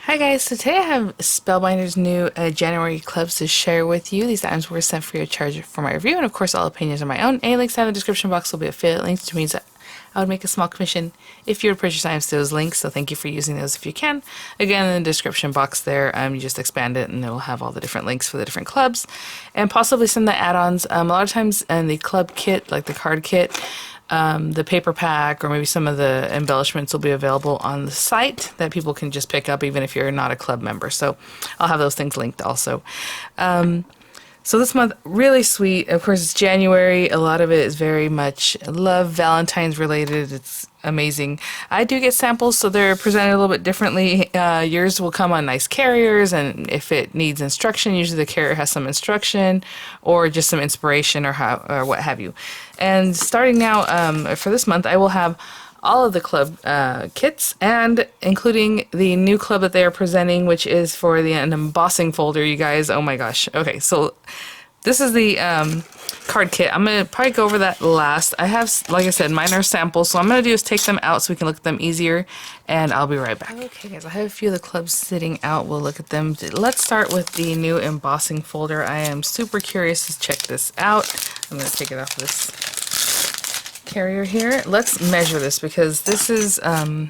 Hi guys, so today I have Spellbinders' new January clubs to share with you. These items were sent free of charge for my review, and of course all opinions are my own. Any links down in the description box will be affiliate links, which means that I would make a small commission if you were to purchase items to those links, so thank you for using those if you can. Again, in the description box there, you just expand it and it'll have all the different links for the different clubs, and possibly some of the add-ons. A lot of times in the club kit, like the card kit, the paper pack or maybe some of the embellishments will be available on the site that people can just pick up even if you're not a club member. So I'll have those things linked also. So this month, really sweet. Of course, it's January. A lot of it is very much love, Valentine's related. It's amazing. I do get samples, so they're presented a little bit differently. Yours will come on nice carriers, and if it needs instruction, usually the carrier has some instruction or just some inspiration or what have you. And starting now, for this month, I will have all of the club kits, and including the new club that they are presenting, which is for an embossing folder, you guys. Oh my gosh. Okay, so this is the card kit. I'm going to probably go over that last. I have, like I said, mine are samples, so what I'm going to do is take them out so we can look at them easier, and I'll be right back. Okay guys, I have a few of the clubs sitting out. We'll look at them. Let's start with the new embossing folder. I am super curious to check this out. I'm going to take it off this carrier here. Let's measure this because this is a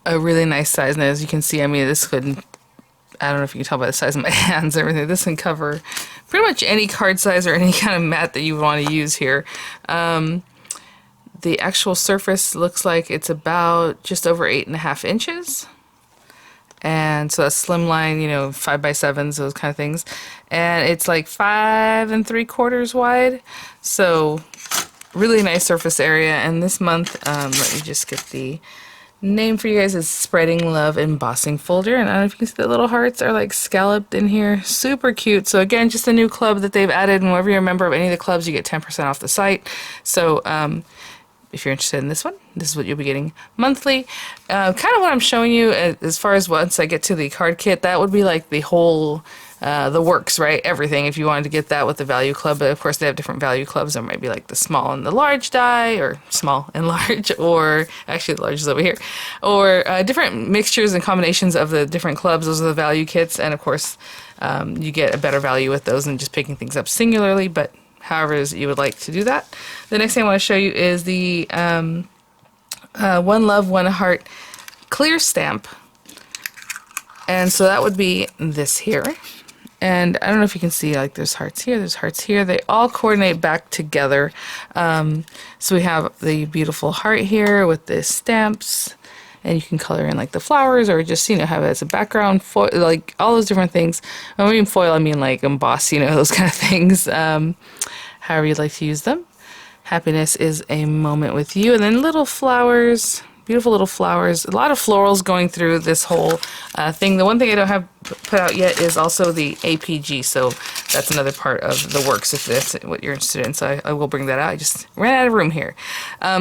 really nice size, and as you can see, I mean, this could, I don't know if you can tell by the size of my hands and everything, this can cover pretty much any card size or any kind of mat that you want to use here. The actual surface looks like it's about just over 8.5 inches. And so that's slimline, you know, 5x7s, those kind of things. And it's like 5 3/4 wide. So really nice surface area. And this month, let me just get the name for you guys, is Spreading Love Embossing Folder. And I don't know if you can see the little hearts are like scalloped in here. Super cute. So again, just a new club that they've added, and whenever you're a member of any of the clubs, you get 10% off the site. So if you're interested in this one, this is what you'll be getting monthly. Kind of what I'm showing you as far as once I get to the card kit, that would be like the whole the works, right? Everything, if you wanted to get that with the value club. But of course they have different value clubs. There might be like the small and the large die, or small and large, or actually the large is over here, or different mixtures and combinations of the different clubs. Those are the value kits, and of course you get a better value with those than just picking things up singularly, but however it is that you would like to do that. The next thing I want to show you is the One Love, One Heart clear stamp. And so that would be this here. And I don't know if you can see, like, there's hearts here, there's hearts here. They all coordinate back together. So we have the beautiful heart here with the stamps, and you can color in like the flowers, or just, you know, have it as a background, foil, like all those different things. When I mean foil, I mean like emboss, you know, those kind of things. However you'd like to use them. Happiness is a moment with you. And then little flowers. Beautiful little flowers. A lot of florals going through this whole thing. The one thing I don't have put out yet is also the APG, so that's another part of the works if that's what you're interested in. So I will bring that out. I just ran out of room here.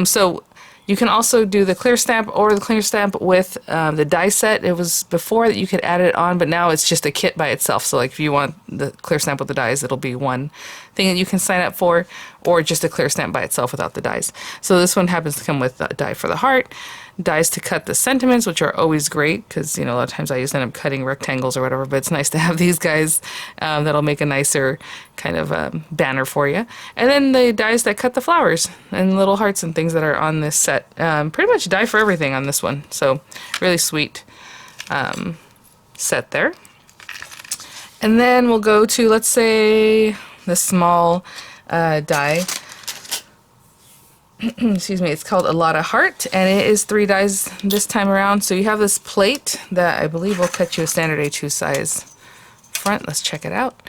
So you can also do the clear stamp or the clear stamp with the die set. It was before that you could add it on, but now it's just a kit by itself. So like if you want the clear stamp with the dies, it'll be one thing that you can sign up for, or just a clear stamp by itself without the dies. So this one happens to come with a die for the heart, dies to cut the sentiments, which are always great because, you know, a lot of times I just end up cutting rectangles or whatever, but it's nice to have these guys that'll make a nicer kind of banner for you. And then the dies that cut the flowers and little hearts and things that are on this set. Pretty much die for everything on this one. So really sweet set there. And then we'll go to, let's say, the small die. Excuse me, it's called A Lot of Heart, and it is 3 dies this time around. So you have this plate that I believe will cut you a standard A2 size front. Let's check it out.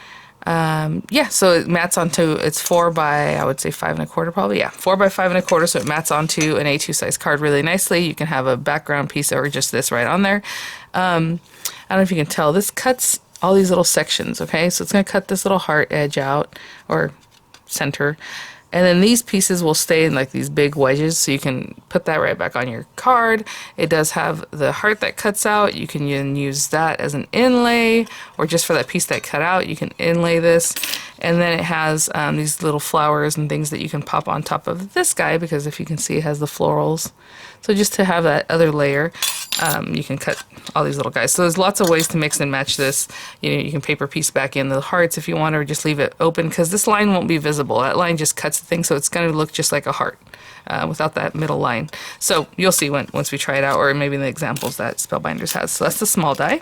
Yeah, so it mats onto, it's 4 by, I would say 5 1/4 probably. Yeah, 4 by 5 1/4, so it mats onto an A2 size card really nicely. You can have a background piece or just this right on there. I don't know if you can tell, this cuts all these little sections, okay? So it's going to cut this little heart edge out, or center. And then these pieces will stay in like these big wedges, so you can put that right back on your card. It does have the heart that cuts out. You can use that as an inlay, or just for that piece that cut out, you can inlay this. And then it has these little flowers and things that you can pop on top of this guy, because if you can see, it has the florals. So just to have that other layer. you can cut all these little guys. So there's lots of ways to mix and match this. You know, you can paper piece back in the hearts if you want, or just leave it open, because this line won't be visible. That line just cuts the thing, so it's going to look just like a heart without that middle line. So you'll see once we try it out, or maybe in the examples that Spellbinders has. So that's the small die.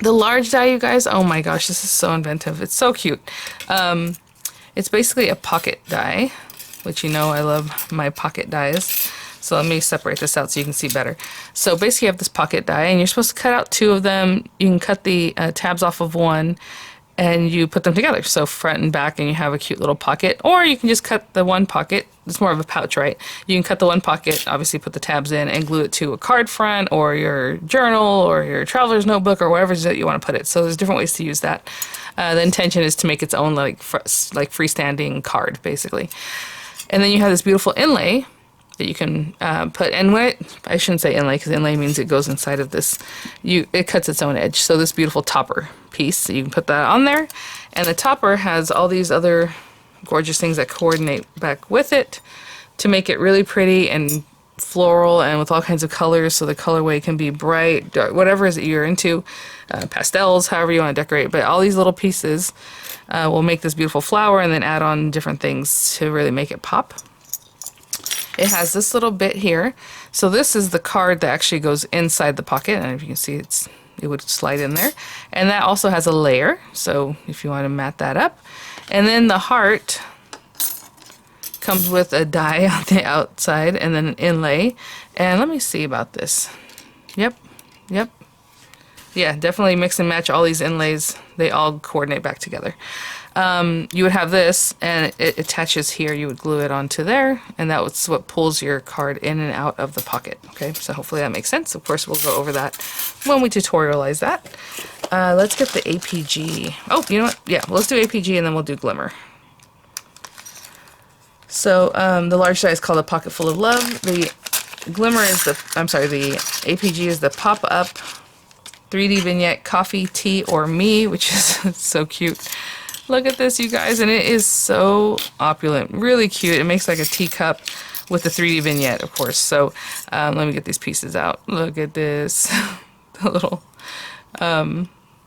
The large die, you guys, oh my gosh, this is so inventive. It's so cute. It's basically a pocket die, which you know I love my pocket dies. So let me separate this out so you can see better. So basically you have this pocket die, and you're supposed to cut out 2 of them. You can cut the tabs off of one, and you put them together. So front and back, and you have a cute little pocket. Or you can just cut the one pocket. It's more of a pouch, right? You can cut the one pocket, obviously put the tabs in, and glue it to a card front, or your journal, or your traveler's notebook, or wherever it is that you want to put it. So there's different ways to use that. The intention is to make its own like freestanding card, basically. And then you have this beautiful inlay that you can put, and I shouldn't say inlay, because inlay means it goes inside of this. It cuts its own edge. So this beautiful topper piece, so you can put that on there, and the topper has all these other gorgeous things that coordinate back with it to make it really pretty and floral and with all kinds of colors. So the colorway can be bright, dark, whatever it is that you're into, pastels, however you want to decorate. But all these little pieces will make this beautiful flower, and then add on different things to really make it pop. It has this little bit here. So this is the card that actually goes inside the pocket, and if you can see, it would slide in there. And that also has a layer, so if you want to mat that up. And then the heart comes with a die on the outside, and then an inlay. And let me see about this. Yep. Yeah, definitely mix and match all these inlays. They all coordinate back together. You would have this, and it attaches here. You would glue it onto there, and that's what pulls your card in and out of the pocket. Okay, so hopefully that makes sense. Of course, we'll go over that when we tutorialize that. Let's get the APG. Oh, you know what? Yeah, let's do APG, and then we'll do Glimmer. So the large die is called a Pocket Full of Love. The Glimmer is the APG is the pop-up 3D vignette Coffee, Tea, or Me, which is so cute. Look at this, you guys, and it is so opulent, really cute. It makes like a teacup with the 3D vignette, of course. So let me get these pieces out. Look at this, the little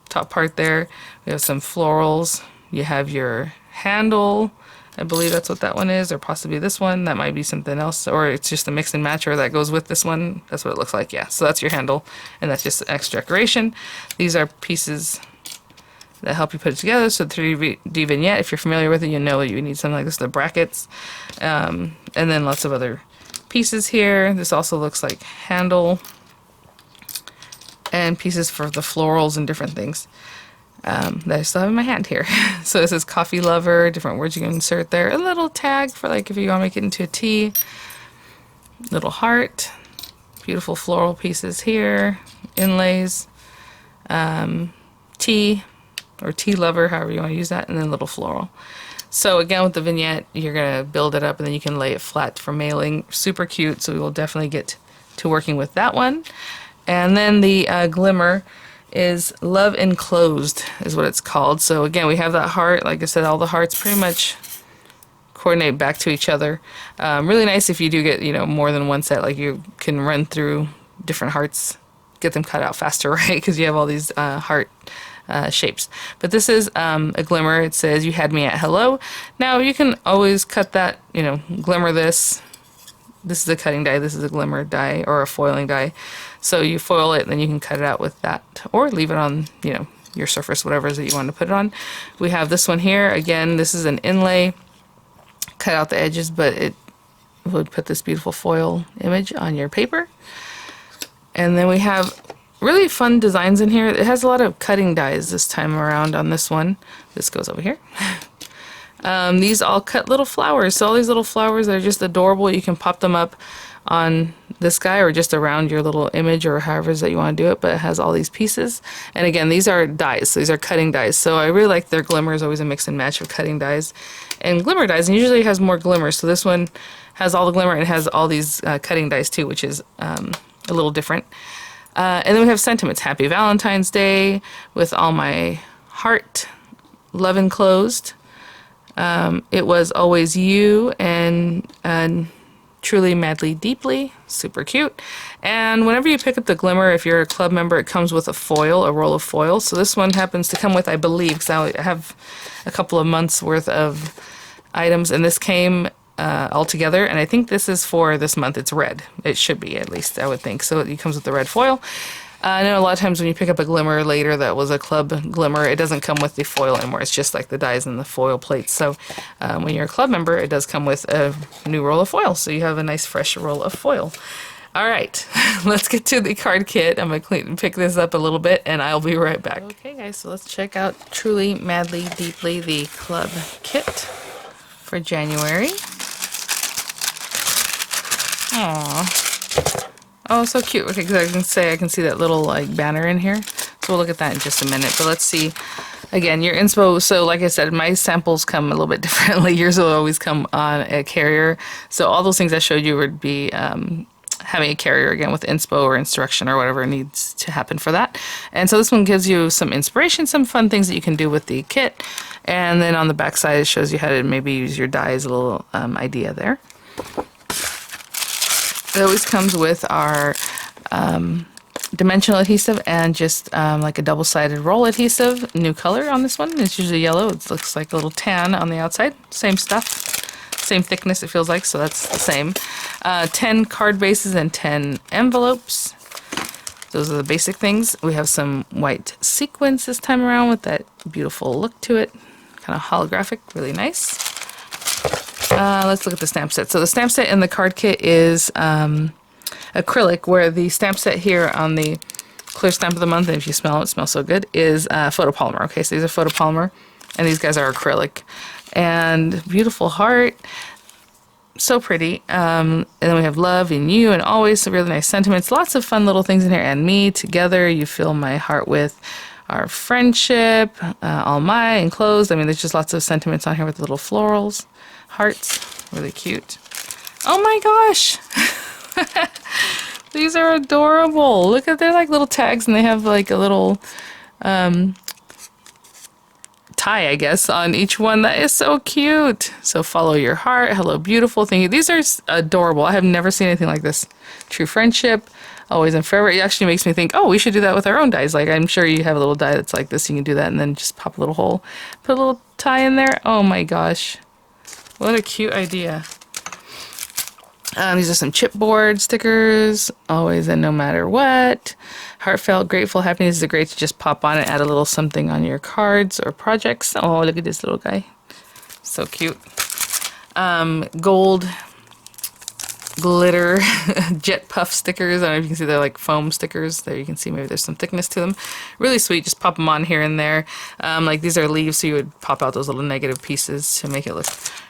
top part there. We have some florals. You have your handle. I believe that's what that one is, or possibly this one. That might be something else, or it's just a mix and matcher that goes with this one. That's what it looks like, yeah. So that's your handle, and that's just extra decoration. These are pieces that help you put it together. So 3D vignette, if you're familiar with it, you know that you need something like this, the brackets, and then lots of other pieces here. This also looks like handle, and pieces for the florals and different things. That I still have in my hand here. So this is coffee lover, different words you can insert there. A little tag for like if you want to make it into a tea. Little heart. Beautiful floral pieces here. Inlays. Tea or tea lover, however you want to use that. And then little floral. So again, with the vignette, you're going to build it up, and then you can lay it flat for mailing. Super cute. So we will definitely get to working with that one. And then the Glimmer is Love Enclosed is what it's called. So again, we have that heart. Like I said, all the hearts pretty much coordinate back to each other. Really nice if you do get, more than one set. Like you can run through different hearts, get them cut out faster, right? Because you have all these heart shapes. But this is a Glimmer. It says, "You had me at hello." Now you can always cut that, glimmer this. This is a cutting die. This is a Glimmer die or a foiling die. So you foil it, and then you can cut it out with that, or leave it on, your surface, whatever it is that you want to put it on. We have this one here. Again, this is an inlay. Cut out the edges, but it would put this beautiful foil image on your paper. And then we have really fun designs in here. It has a lot of cutting dies this time around on this one. This goes over here. These all cut little flowers. So all these little flowers that are just adorable. You can pop them up on this guy or just around your little image or however it is that you want to do it, but it has all these pieces. And again, these are dies. So these are cutting dies. So I really like their Glimmer is always a mix and match of cutting dies and Glimmer dies, and usually it has more Glimmer. So this one has all the Glimmer and it has all these cutting dies too, which is a little different. And then we have sentiments. Happy Valentine's Day with all my heart, love enclosed. It was always you, and Truly Madly Deeply, super cute. And whenever you pick up the Glimmer, if you're a club member, it comes with a foil, a roll of foil. So this one happens to come with, I believe, because I have a couple of months worth of items, and this came all together, and I think this is for this month. It's red. It should be, at least, I would think. So it comes with the red foil. I know a lot of times when you pick up a Glimmer later that was a club Glimmer, it doesn't come with the foil anymore. It's just like the dies and the foil plates. So when you're a club member, it does come with a new roll of foil. So you have a nice fresh roll of foil. All right, let's get to the card kit. I'm going to pick this up a little bit, and I'll be right back. Okay, guys, so let's check out Truly Madly Deeply, the club kit for January. Aww. Oh, so cute. Okay, because I can see that little like banner in here. So we'll look at that in just a minute. But let's see. Again, your inspo. So like I said, my samples come a little bit differently. Yours will always come on a carrier. So all those things I showed you would be having a carrier again with inspo or instruction or whatever needs to happen for that. And so this one gives you some inspiration, some fun things that you can do with the kit. And then on the back side, it shows you how to maybe use your dies, a little idea there. It always comes with our dimensional adhesive and just like a double-sided roll adhesive. New color on this one. It's usually yellow. It looks like a little tan on the outside. Same stuff. Same thickness it feels like, so that's the same. 10 card bases and 10 envelopes. Those are the basic things. We have some white sequins this time around with that beautiful look to it. Kind of holographic, really nice. Let's look at the stamp set. So the stamp set in the card kit is acrylic, where the stamp set here on the clear stamp of the month, and if you smell it, it smells so good, is photopolymer. Okay, so these are photopolymer, and these guys are acrylic. And beautiful heart, so pretty. And then we have love and you and always, some really nice sentiments. Lots of fun little things in here. And me, together, you fill my heart with our friendship, all my enclosed. I mean, there's just lots of sentiments on here with little florals, hearts, really cute. Oh my gosh! These are adorable. Look at, they're like little tags, and they have like a little tie, I guess, on each one. That is so cute. So follow your heart. Hello, beautiful. Thank you. These are adorable. I have never seen anything like this. True friendship. Always and forever. It actually makes me think, oh, we should do that with our own dies. Like, I'm sure you have a little die that's like this. You can do that and then just pop a little hole. Put a little tie in there. Oh my gosh. What a cute idea. These are some chipboard stickers. Always and no matter what. Heartfelt, grateful, happiness is great to just pop on and add a little something on your cards or projects. Oh, look at this little guy. So cute. Gold glitter jet puff stickers. I don't know if you can see, they're like foam stickers. There you can see maybe there's some thickness to them. Really sweet. Just pop them on here and there. Like these are leaves, so you would pop out those little negative pieces to make it look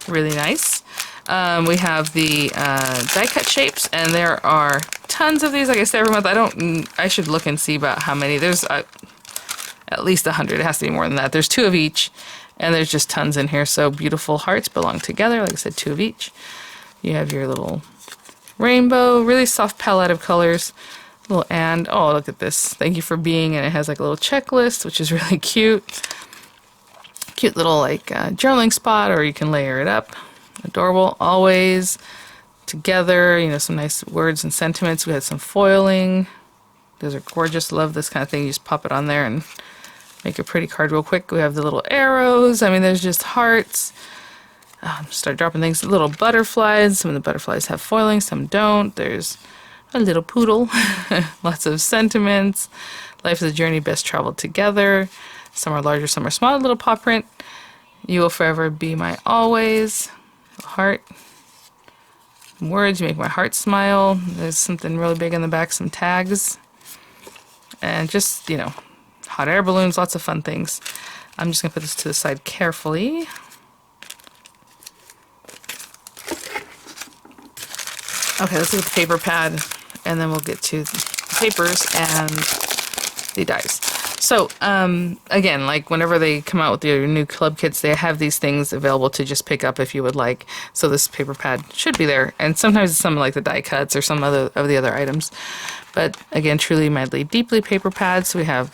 really nice. We have the die cut shapes, and there are tons of these. Like I said, every month I should look and see about how many. There's at least 100. It has to be more than that. There's 2 of each, and there's just tons in here. So beautiful hearts belong together. Like I said, 2 of each. You have your little rainbow, really soft palette of colors. Little and, oh, look at this. Thank you for being, and it has like a little checklist, which is really cute. Cute little like journaling spot, or you can layer it up. Adorable. Always together, you know, some nice words and sentiments. We had some foiling. Those are gorgeous. Love this kind of thing. You just pop it on there and make a pretty card real quick. We have the little arrows. I mean, there's just hearts. Start dropping things. Little butterflies. Some of the butterflies have foiling, some don't. There's a little poodle. Lots of sentiments. Life is a journey best traveled together. Some are larger, some are smaller. Little paw print. You will forever be my always. Heart. Words, you make my heart smile. There's something really big in the back, some tags. And just, you know, hot air balloons, lots of fun things. I'm just going to put this to the side carefully. Okay, let's look at the paper pad, and then we'll get to the papers and the dies. So, again, like whenever they come out with their new club kits, they have these things available to just pick up if you would like. So this paper pad should be there. And sometimes it's some like the die cuts or some other of the other items. But again, truly, madly, deeply paper pads. So we have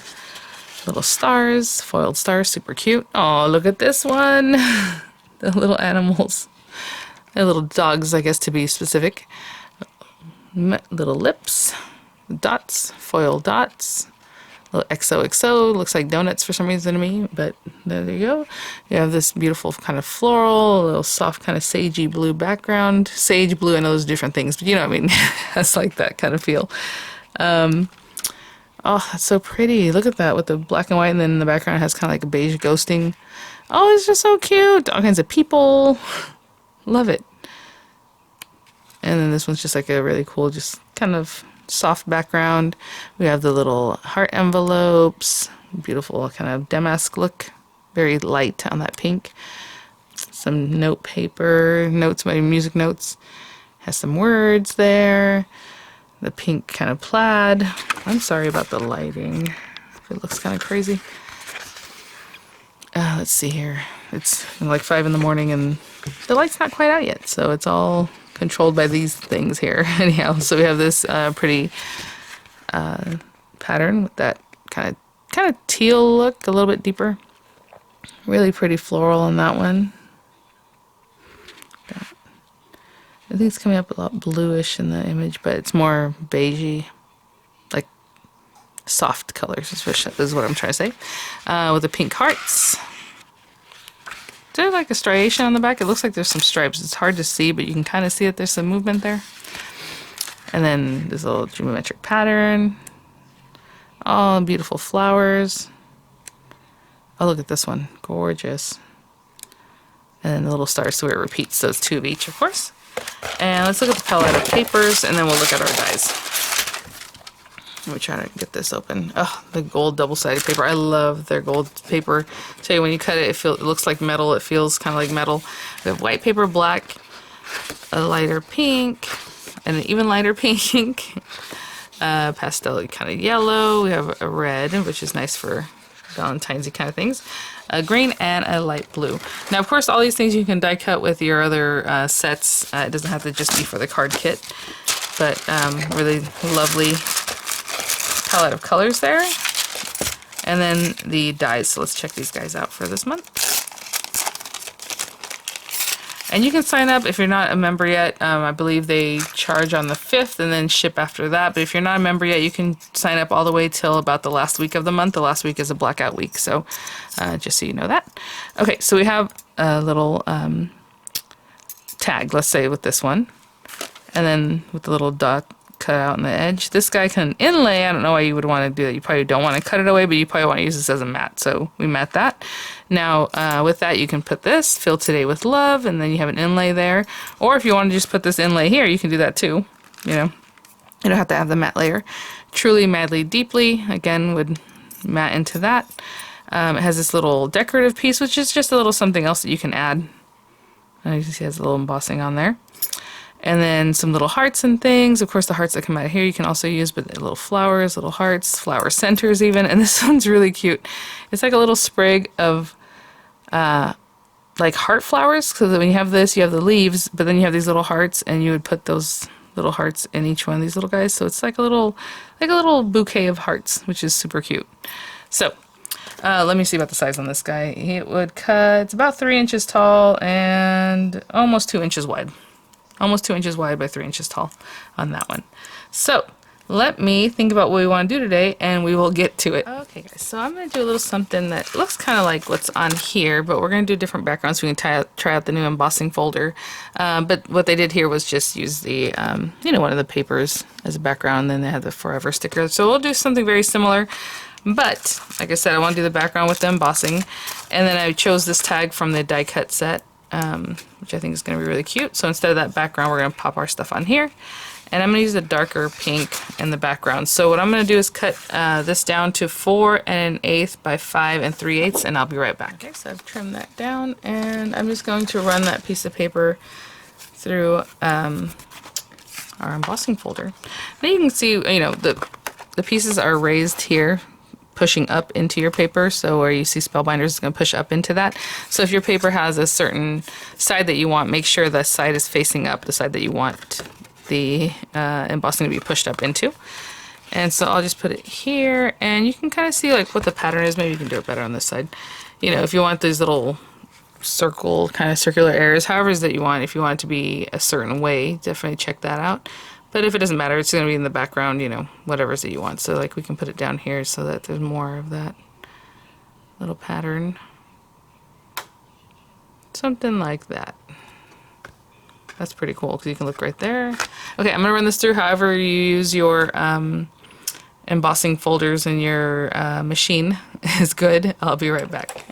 little stars, foiled stars, super cute. Oh, look at this one. The little animals. They're little dogs, I guess, to be specific. Little lips, dots, foil dots, little XOXO, looks like donuts for some reason to me, but there you go. You have this beautiful kind of floral, a little soft kind of sagey blue background. Sage blue, I know those are different things, but you know what I mean. That's like that kind of feel. Oh, that's so pretty. Look at that with the black and white, and then in the background it has kind of like a beige ghosting. Oh, it's just so cute. All kinds of people. Love it. And then this one's just like a really cool, just kind of soft background. We have the little heart envelopes. Beautiful kind of damask look. Very light on that pink. Some note paper, notes, my music notes. Has some words there. The pink kind of plaid. I'm sorry about the lighting. It looks kind of crazy. Let's see here. It's like 5 in the morning and the light's not quite out yet, so it's all controlled by these things here. Anyhow, so we have this pretty pattern with that kind of teal look, a little bit deeper. Really pretty floral on that one. I think it's coming up a lot bluish in the image, but it's more beigey, like soft colors, is what I'm trying to say. With the pink hearts. Is there like a striation on the back? It looks like there's some stripes. It's hard to see, but you can kind of see that there's some movement there. And then this little geometric pattern. All beautiful flowers. Oh, look at this one. Gorgeous. And then the little stars, so it repeats those 2 of each, of course. And let's look at the palette of papers, and then we'll look at our dies. Let me try to get this open. Oh, the gold double-sided paper. I love their gold paper. Tell you, when you cut it, it looks like metal. It feels kind of like metal. We have white paper, black, a lighter pink, and an even lighter pink. Pastel kind of yellow. We have a red, which is nice for Valentine's-y kind of things. A green and a light blue. Now, of course, all these things you can die cut with your other sets. It doesn't have to just be for the card kit, but really lovely palette of colors there. And then the dies. So let's check these guys out for this month. And you can sign up if you're not a member yet. I believe they charge on the 5th and then ship after that. But if you're not a member yet, you can sign up all the way till about the last week of the month. The last week is a blackout week, so just so you know that. Okay, so we have a little tag, let's say, with this one. And then with the little dot cut out on the edge. This guy can inlay. I don't know why you would want to do that. You probably don't want to cut it away, but you probably want to use this as a mat. So we mat that. Now, with that, you can put this, fill today with love, and then you have an inlay there. Or if you want to just put this inlay here, you can do that too. You know, you don't have to have the matte layer. Truly, madly, deeply, again, would mat into that. It has this little decorative piece, which is just a little something else that you can add. You can see it has a little embossing on there. And then some little hearts and things. Of course, the hearts that come out of here you can also use, but little flowers, little hearts, flower centers even. And this one's really cute. It's like a little sprig of like heart flowers. So that when you have this, you have the leaves, but then you have these little hearts, and you would put those little hearts in each one of these little guys. So it's like a little bouquet of hearts, which is super cute. So let me see about the size on this guy. It would cut, it's about 3 inches tall and almost 2 inches wide. Almost 2 inches wide by 3 inches tall on that one. So let me think about what we want to do today, and we will get to it. Okay, guys, so I'm going to do a little something that looks kind of like what's on here, but we're going to do different backgrounds so we can try out the new embossing folder. But what they did here was just use the, you know, one of the papers as a background, and then they have the forever sticker. So we'll do something very similar. But, like I said, I want to do the background with the embossing, and then I chose this tag from the die cut set. Which I think is going to be really cute. So instead of that background, we're going to pop our stuff on here. And I'm going to use a darker pink in the background. So what I'm going to do is cut this down to 4 1/8 by 5 3/8, and I'll be right back. Okay, so I've trimmed that down, and I'm just going to run that piece of paper through our embossing folder. Now you can see, you know, the pieces are raised here, pushing up into your paper, so where you see Spellbinders is going to push up into that. So if your paper has a certain side that you want, make sure the side is facing up, the side that you want the embossing to be pushed up into. And so I'll just put it here, and you can kind of see like what the pattern is. Maybe you can do it better on this side. You know, if you want these little circle, kind of circular areas, however it is that you want. If you want it to be a certain way, definitely check that out. But if it doesn't matter, it's going to be in the background, you know, whatever it is that you want. So like we can put it down here so that there's more of that little pattern. Something like that. That's pretty cool because you can look right there. Okay, I'm going to run this through however you use your embossing folders in your machine is good. I'll be right back.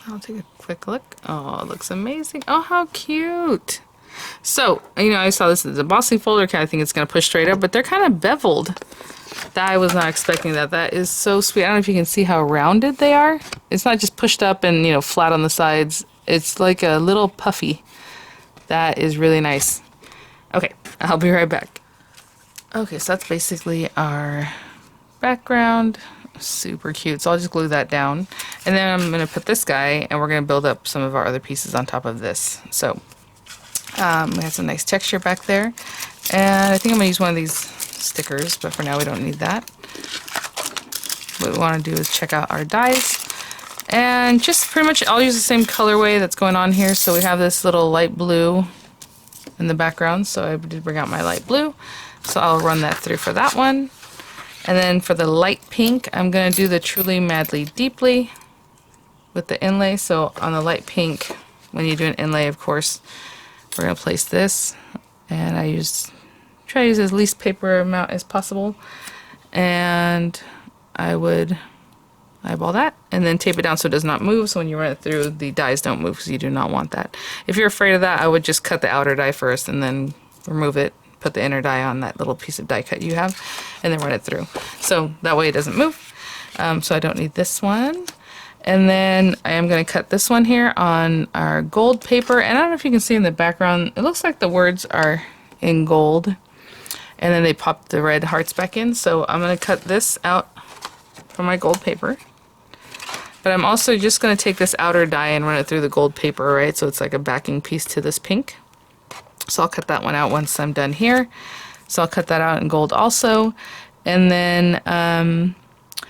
I'll take a quick look. Oh, it looks amazing. Oh, how cute. So, you know, I saw this as a embossing folder kind of thing. It's going to push straight up, but they're kind of beveled. That I was not expecting that. That is so sweet. I don't know if you can see how rounded they are. It's not just pushed up and, you know, flat on the sides. It's like a little puffy. That is really nice. Okay, I'll be right back. Okay, so that's basically our background. Super cute. So I'll just glue that down. And then I'm going to put this guy and we're going to build up some of our other pieces on top of this. So we have some nice texture back there. And I think I'm going to use one of these stickers, but for now we don't need that. What we want to do is check out our dies. And just pretty much I'll use the same colorway that's going on here. So we have this little light blue in the background. So I did bring out my light blue. So I'll run that through for that one. And then for the light pink, I'm going to do the Truly Madly Deeply with the inlay. So on the light pink, when you do an inlay, of course, we're going to place this. And try to use as least paper amount as possible. And I would eyeball that and then tape it down so it does not move. So when you run it through, the dies don't move because you do not want that. If you're afraid of that, I would just cut the outer die first and then remove it. Put the inner die on that little piece of die cut you have and then run it through. So that way it doesn't move. So I don't need this one. And then I am going to cut this one here on our gold paper. And I don't know if you can see in the background, it looks like the words are in gold. And then they pop the red hearts back in. So I'm going to cut this out from my gold paper. But I'm also just going to take this outer die and run it through the gold paper, right? So it's like a backing piece to this pink. So I'll cut that one out once I'm done here. So I'll cut that out in gold also. And then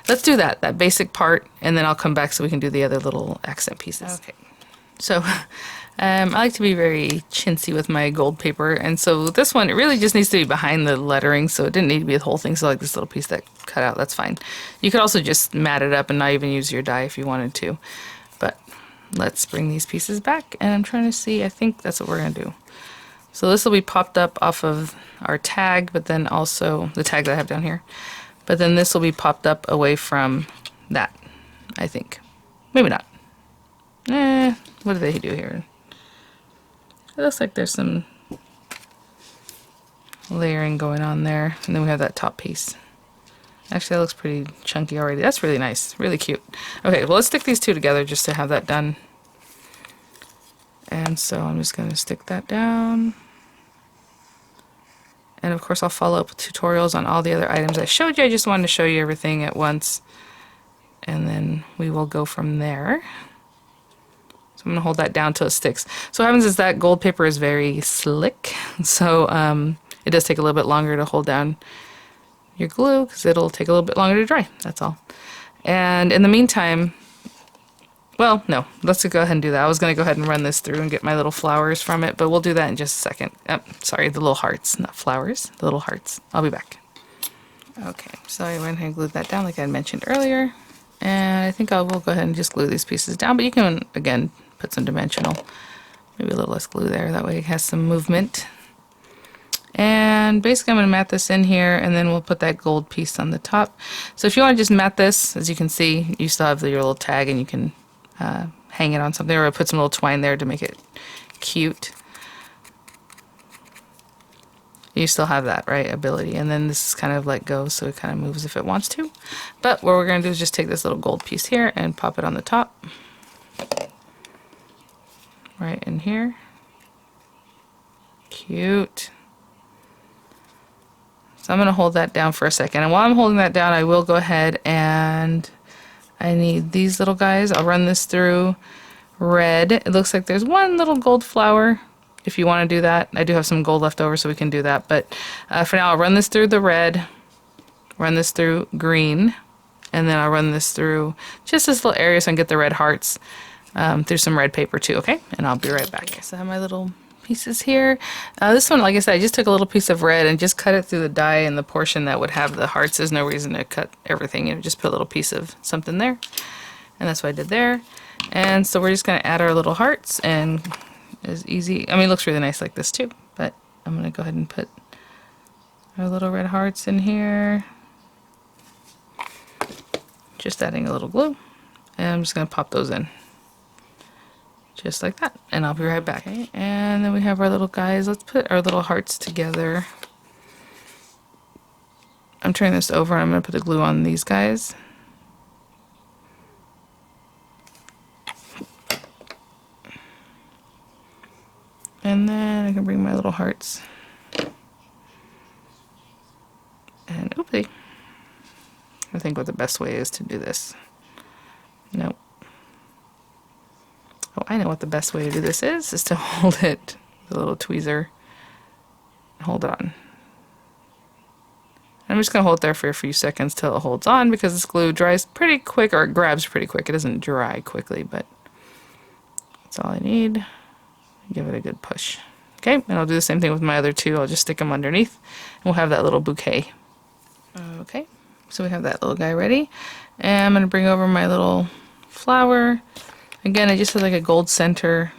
let's do that basic part, and then I'll come back so we can do the other little accent pieces. Okay. So I like to be very chintzy with my gold paper, and so this one, it really just needs to be behind the lettering, so it didn't need to be the whole thing. So like this little piece that cut out, that's fine. You could also just mat it up and not even use your die if you wanted to. But let's bring these pieces back, and I'm trying to see, I think that's what we're going to do. So this will be popped up off of our tag, but then also the tag that I have down here. But then this will be popped up away from that, I think. Maybe not. What do they do here? It looks like there's some layering going on there. And then we have that top piece. Actually, that looks pretty chunky already. That's really nice. Really cute. Okay, well, let's stick these two together just to have that done. And so I'm just going to stick that down. And of course I'll follow up with tutorials on all the other items I showed you. I just wanted to show you everything at once. And then we will go from there. So I'm going to hold that down till it sticks. So what happens is that gold paper is very slick. So it does take a little bit longer to hold down your glue because it'll take a little bit longer to dry. That's all. And in the meantime, well, no, let's go ahead and do that. I was going to go ahead and run this through and get my little flowers from it, but we'll do that in just a second. Sorry, the little hearts, not flowers, the little hearts. I'll be back. Okay, so I went ahead and glued that down like I had mentioned earlier. And I think I will go ahead and just glue these pieces down, but you can, again, put some dimensional, maybe a little less glue there. That way it has some movement. And basically I'm going to mat this in here, and then we'll put that gold piece on the top. So if you want to just mat this, as you can see, you still have your little tag, and you can hang it on something, or put some little twine there to make it cute. You still have that, right, ability. And then this is kind of let go, so it kind of moves if it wants to. But what we're going to do is just take this little gold piece here and pop it on the top. Right in here. Cute. So I'm going to hold that down for a second. And while I'm holding that down, I will go ahead and I need these little guys. I'll run this through red. It looks like there's one little gold flower. If you want to do that, I do have some gold left over, so we can do that. But for now, I'll run this through the red, run this through green, And then I'll run this through just this little area so I can get the red hearts through some red paper too, okay? And I'll be right back. Okay, so I have my little pieces here. This one, like I said, I just took a little piece of red and just cut it through the die and the portion that would have the hearts. There's no reason to cut everything, you know, just put a little piece of something there. And that's what I did there. And so we're just gonna add our little hearts, and it's easy. I mean, it looks really nice like this too, but I'm gonna go ahead and put our little red hearts in here. Just adding a little glue, and I'm just gonna pop those in. Just like that, and I'll be right back. Okay, and then we have our little guys. Let's put our little hearts together. I'm turning this over, and I'm going to put the glue on these guys. And then I can bring my little hearts. And oopsie. I think what the best way is to do this. Nope. Oh, I know what the best way to do this is to hold it with a little tweezer and hold it on. I'm just going to hold it there for a few seconds till it holds on, because this glue dries pretty quick, or it grabs pretty quick. It doesn't dry quickly, but that's all I need. Give it a good push. Okay, and I'll do the same thing with my other two. I'll just stick them underneath, and we'll have that little bouquet. Okay, so we have that little guy ready. And I'm going to bring over my little flower. Again, I just have like a gold center,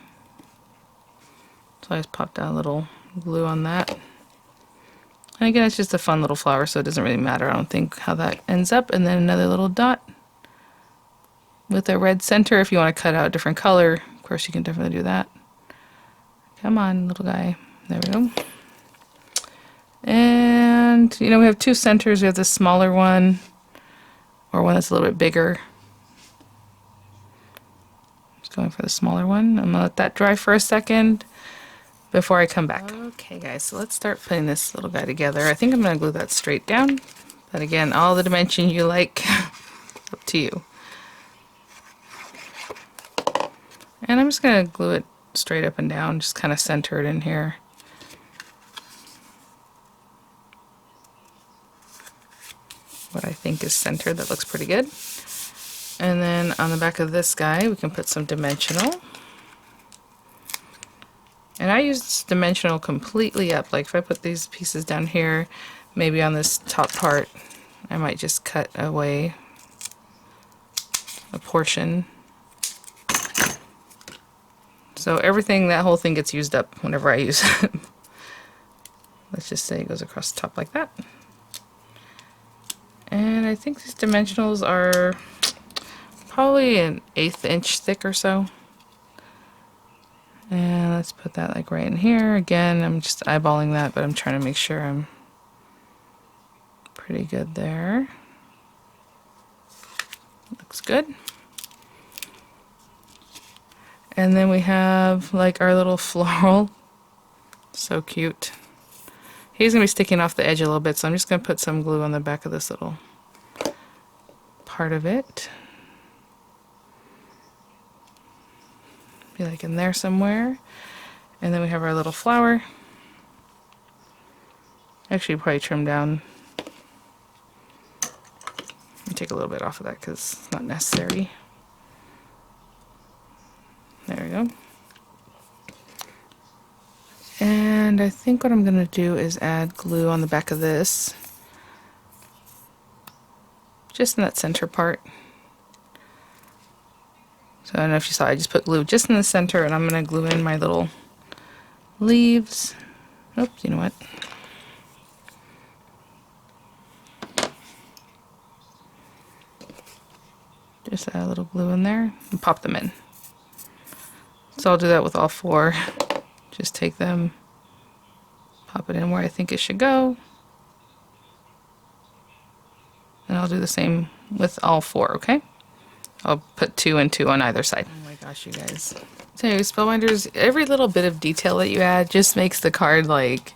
so I just popped down a little glue on that. And again, it's just a fun little flower, so it doesn't really matter, I don't think, how that ends up. And then another little dot with a red center. If you want to cut out a different color, of course you can definitely do that. Come on, little guy. There we go. And, you know, we have two centers. We have this smaller one, or one that's a little bit bigger. Going for the smaller one. I'm gonna let that dry for a second before I come back. Okay guys, so let's start putting this little guy together. I think I'm gonna glue that straight down, but again, all the dimension you like, up to you. And I'm just gonna glue it straight up and down, just kind of center it in here. What I think is centered, that looks pretty good. And then on the back of this guy, we can put some dimensional. And I use dimensional completely up. Like if I put these pieces down here, maybe on this top part, I might just cut away a portion. So everything, that whole thing gets used up whenever I use it. Let's just say it goes across the top like that. And I think these dimensionals are probably an 1/8 inch thick or so. And let's put that like right in here. Again, I'm just eyeballing that, but I'm trying to make sure I'm pretty good there. Looks good. And then we have like our little floral. So cute. He's gonna be sticking off the edge a little bit, so I'm just gonna put some glue on the back of this little part of it. Be like in there somewhere. And then we have our little flower. Actually, probably trim down. Let me take a little bit off of that because it's not necessary. There we go. And I think what I'm going to do is add glue on the back of this. Just in that center part. So I don't know if you saw, I just put glue just in the center, and I'm going to glue in my little leaves. Oops, you know what? Just add a little glue in there and pop them in. So I'll do that with all four. Just take them, pop it in where I think it should go. And I'll do the same with all four, okay? I'll put 2 and 2 on either side. Oh my gosh, you guys. So anyway, Spellbinders, every little bit of detail that you add just makes the card like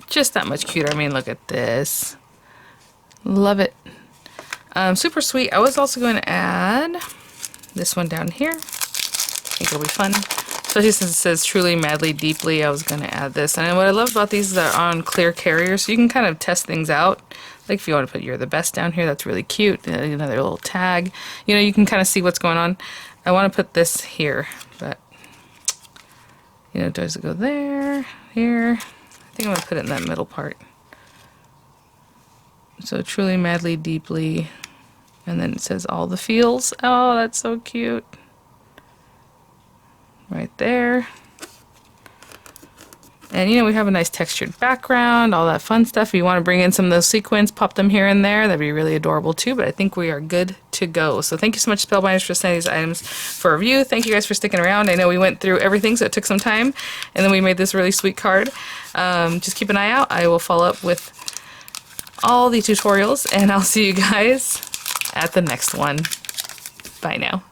just that much cuter. I mean, look at this. Love it. Super sweet. I was also going to add this one down here. I think it'll be fun. Especially since it says truly, madly, deeply, I was going to add this. And what I love about these is they're on clear carriers, so you can kind of test things out. Like if you want to put "you're the best" down here, that's really cute. Another little tag. You know, you can kind of see what's going on. I want to put this here, but, you know, does it go there, here? I think I'm going to put it in that middle part. So truly, madly, deeply. And then it says all the feels. Oh, that's so cute. Right there. And you know, we have a nice textured background, all that fun stuff. If you want to bring in some of those sequins, pop them here and there. That'd be really adorable too, but I think we are good to go. So thank you so much, Spellbinders, for sending these items for review. Thank you guys for sticking around. I know we went through everything, so it took some time, and then we made this really sweet card. Just keep an eye out. I will follow up with all the tutorials, and I'll see you guys at the next one. Bye now.